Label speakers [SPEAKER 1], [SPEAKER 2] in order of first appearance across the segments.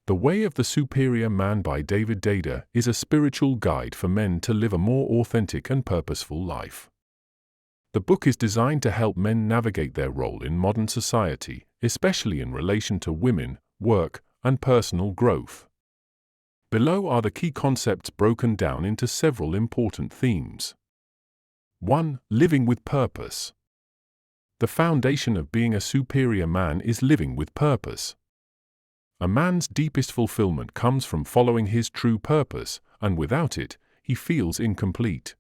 [SPEAKER 1] The Way of the Superior Man by David Deida is a spiritual guide for men to live a more authentic and purposeful life. The book is designed to help men navigate their role in modern society, especially in relation to women, work, and personal growth. Below are the key concepts broken down into several important themes. 1. Living with purpose. The foundation of being a superior man is living with purpose. A man's deepest fulfillment comes from following his true purpose, and without it, he feels incomplete.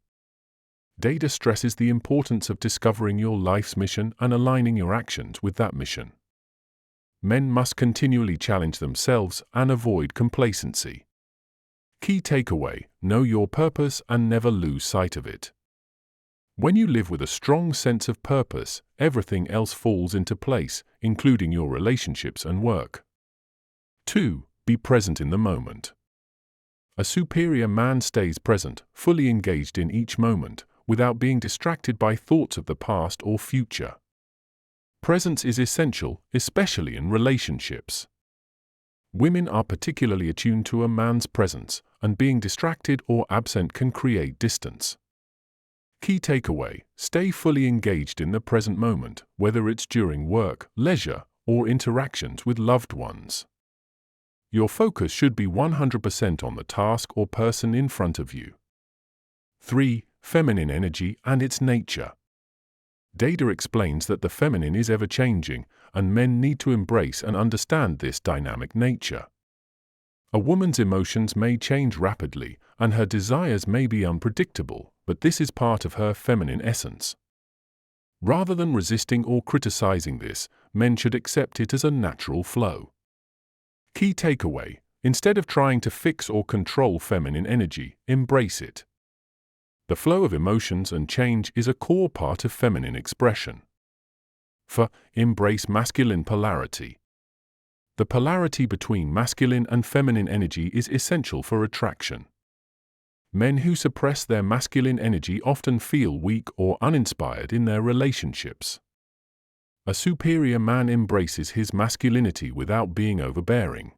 [SPEAKER 1] Deida stresses the importance of discovering your life's mission and aligning your actions with that mission. Men must continually challenge themselves and avoid complacency. Key takeaway: know your purpose and never lose sight of it. When you live with a strong sense of purpose, everything else falls into place, including your relationships and work. 2. Be present in the moment. A superior man stays present, fully engaged in each moment, without being distracted by thoughts of the past or future. Presence is essential, especially in relationships. Women are particularly attuned to a man's presence, and being distracted or absent can create distance. Key takeaway: stay fully engaged in the present moment, whether it's during work, leisure, or interactions with loved ones. Your focus should be 100% on the task or person in front of you. 3. Feminine energy and its nature. Deida explains that the feminine is ever-changing, and men need to embrace and understand this dynamic nature. A woman's emotions may change rapidly, and her desires may be unpredictable, but this is part of her feminine essence. Rather than resisting or criticizing this, men should accept it as a natural flow. Key takeaway: instead of trying to fix or control feminine energy, embrace it. The flow of emotions and change is a core part of feminine expression. 4. Embrace masculine polarity. The polarity between masculine and feminine energy is essential for attraction. Men who suppress their masculine energy often feel weak or uninspired in their relationships. A superior man embraces his masculinity without being overbearing.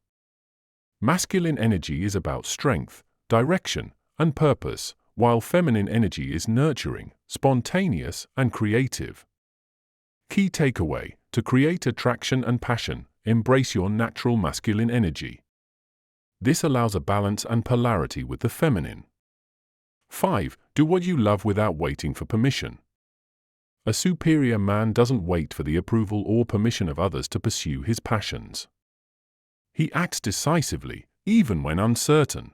[SPEAKER 1] Masculine energy is about strength, direction, and purpose, while feminine energy is nurturing, spontaneous, and creative. Key takeaway: to create attraction and passion, embrace your natural masculine energy. This allows a balance and polarity with the feminine. 5. Do what you love without waiting for permission. A superior man doesn't wait for the approval or permission of others to pursue his passions. He acts decisively, even when uncertain.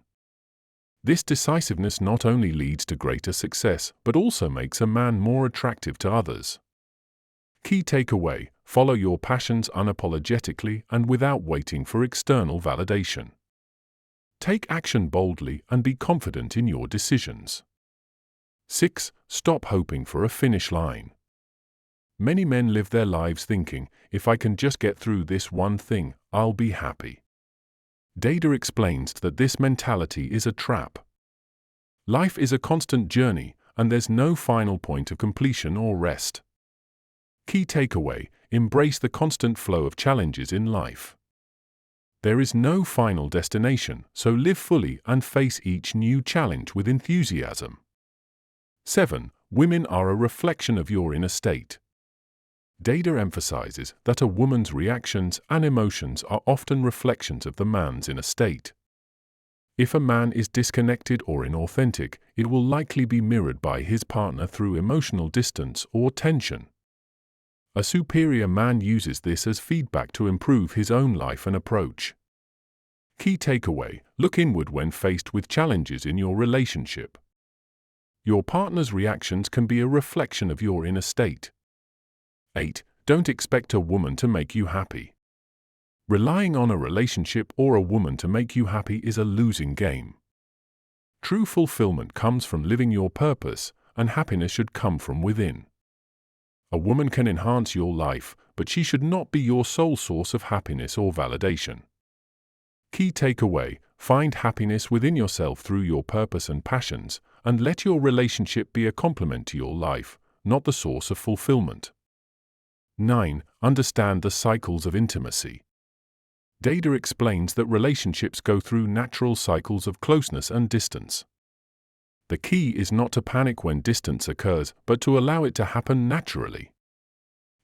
[SPEAKER 1] This decisiveness not only leads to greater success, but also makes a man more attractive to others. Key takeaway: follow your passions unapologetically and without waiting for external validation. Take action boldly and be confident in your decisions. 6. Stop hoping for a finish line. Many men live their lives thinking, if I can just get through this one thing, I'll be happy. Deida explains that this mentality is a trap. Life is a constant journey, and there's no final point of completion or rest. Key takeaway: embrace the constant flow of challenges in life. There is no final destination, so live fully and face each new challenge with enthusiasm. 7. Women are a reflection of your inner state. Deida emphasizes that a woman's reactions and emotions are often reflections of the man's inner state. If a man is disconnected or inauthentic, it will likely be mirrored by his partner through emotional distance or tension. A superior man uses this as feedback to improve his own life and approach. Key takeaway: look inward when faced with challenges in your relationship. Your partner's reactions can be a reflection of your inner state. 8. Don't expect a woman to make you happy. Relying on a relationship or a woman to make you happy is a losing game. True fulfillment comes from living your purpose, and happiness should come from within. A woman can enhance your life, but she should not be your sole source of happiness or validation. Key takeaway: find happiness within yourself through your purpose and passions, and let your relationship be a complement to your life, not the source of fulfillment. 9. Understand the cycles of intimacy. Deida explains that relationships go through natural cycles of closeness and distance. The key is not to panic when distance occurs, but to allow it to happen naturally.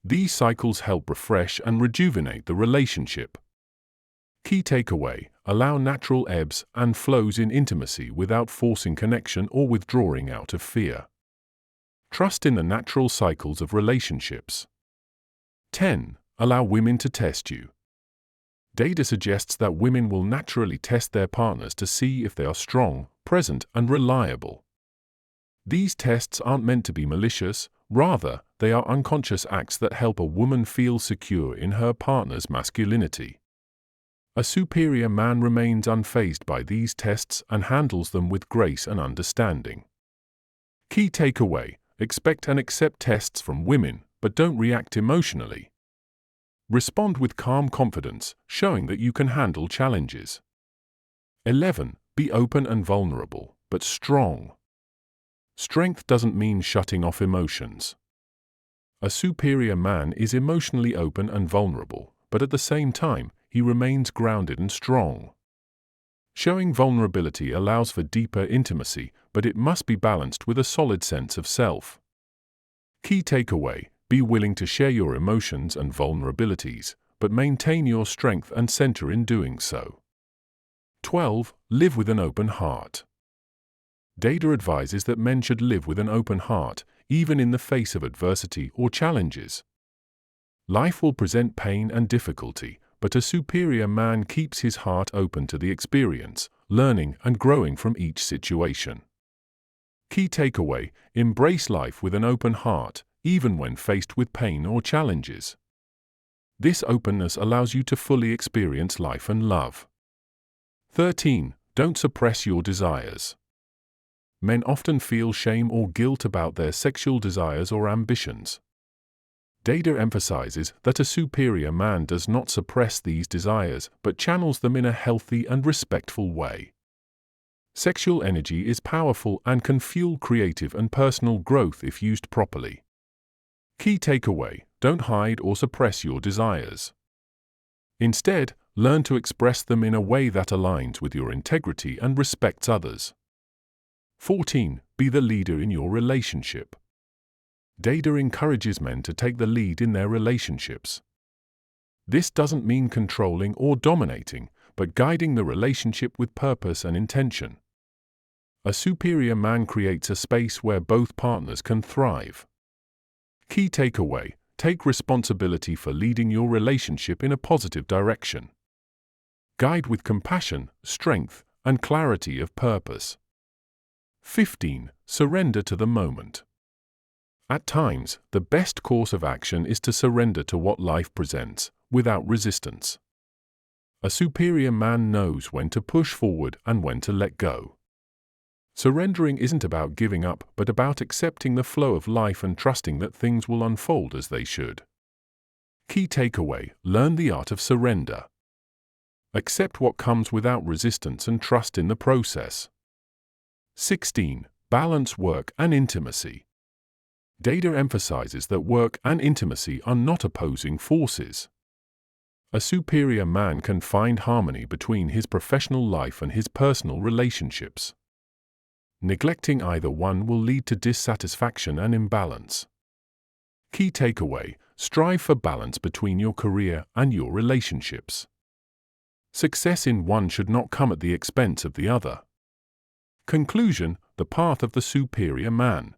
[SPEAKER 1] These cycles help refresh and rejuvenate the relationship. Key takeaway: allow natural ebbs and flows in intimacy without forcing connection or withdrawing out of fear. Trust in the natural cycles of relationships. 10. Allow women to test you. Deida suggests that women will naturally test their partners to see if they are strong, present, and reliable. These tests aren't meant to be malicious, rather, they are unconscious acts that help a woman feel secure in her partner's masculinity. A superior man remains unfazed by these tests and handles them with grace and understanding. Key takeaway: expect and accept tests from women, but don't react emotionally. Respond with calm confidence, showing that you can handle challenges. 11. Be open and vulnerable, but strong. Strength doesn't mean shutting off emotions. A superior man is emotionally open and vulnerable, but at the same time, he remains grounded and strong. Showing vulnerability allows for deeper intimacy, but it must be balanced with a solid sense of self. Key takeaway: be willing to share your emotions and vulnerabilities, but maintain your strength and center in doing so. 12. Live with an open heart. Deida advises that men should live with an open heart, even in the face of adversity or challenges. Life will present pain and difficulty, but a superior man keeps his heart open to the experience, learning and growing from each situation. Key takeaway: embrace life with an open heart, even when faced with pain or challenges. This openness allows you to fully experience life and love. 13. Don't suppress your desires. Men often feel shame or guilt about their sexual desires or ambitions. Deida emphasizes that a superior man does not suppress these desires, but channels them in a healthy and respectful way. Sexual energy is powerful and can fuel creative and personal growth if used properly. Key takeaway: don't hide or suppress your desires. Instead, learn to express them in a way that aligns with your integrity and respects others. 14. Be the leader in your relationship. Deida encourages men to take the lead in their relationships. This doesn't mean controlling or dominating, but guiding the relationship with purpose and intention. A superior man creates a space where both partners can thrive. Key takeaway: take responsibility for leading your relationship in a positive direction. Guide with compassion, strength, and clarity of purpose. 15. Surrender to the moment. At times, the best course of action is to surrender to what life presents, without resistance. A superior man knows when to push forward and when to let go. Surrendering isn't about giving up, but about accepting the flow of life and trusting that things will unfold as they should. Key takeaway: learn the art of surrender. Accept what comes without resistance and trust in the process. 16. Balance work and intimacy. Deida emphasizes that work and intimacy are not opposing forces. A superior man can find harmony between his professional life and his personal relationships. Neglecting either one will lead to dissatisfaction and imbalance. Key takeaway: strive for balance between your career and your relationships. Success in one should not come at the expense of the other. Conclusion: the path of the superior man.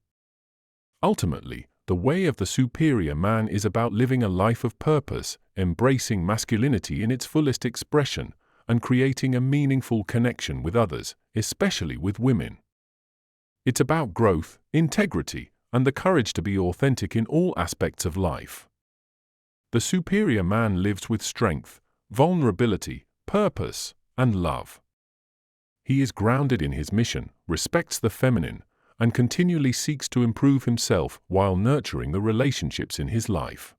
[SPEAKER 1] Ultimately, the way of the superior man is about living a life of purpose, embracing masculinity in its fullest expression, and creating a meaningful connection with others, especially with women. It's about growth, integrity, and the courage to be authentic in all aspects of life. The superior man lives with strength, vulnerability, purpose, and love. He is grounded in his mission, respects the feminine, and continually seeks to improve himself while nurturing the relationships in his life.